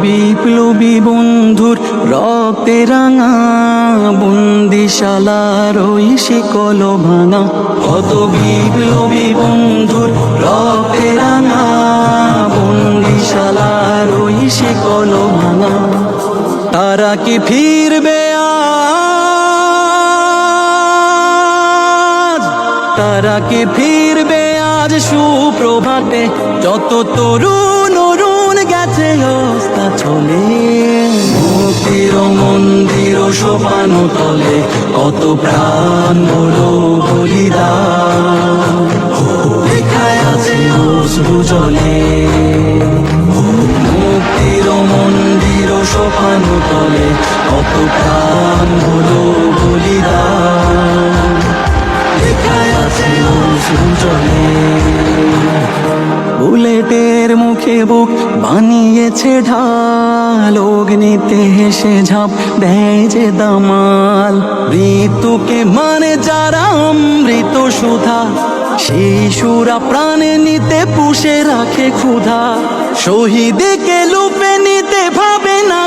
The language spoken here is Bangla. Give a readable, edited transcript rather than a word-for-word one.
বিপ্লবী বন্ধুর রক্তে রাঙা বন্দিশালার ওই শিকল ভাঙা, কত বিপ্লবী বন্ধুর রক্তে রাঙা বন্দিশালার ওই শিকল ভাঙা। তারা কি ফিরবে আজ, তারা কি ফিরবে আজ সুপ্রভাতে? যত তরুণ অরুণ গেছে অস্তা চলে, মুক্তির মন্দির সোপান তলে কত প্রাণ বলো বলিদান, লেখায় আছে অশ্রু জলে। মুক্তির মন্দির সোপান তলে কত প্রাণ বলো বলিদান, লেখায় আছে অশ্রু জলে। বুলেটের মুখে বুক বানিয়েছে ঢাল, অগ্নিতে হেসে ঝাঁপ দেয় যে দামাল। মৃত্যুকে মানে যারা অমৃত সুধা, শিশুরা প্রাণে নিতে পুষে রাখে ক্ষুধা। শহীদকে লুপে নিতে ভাবে না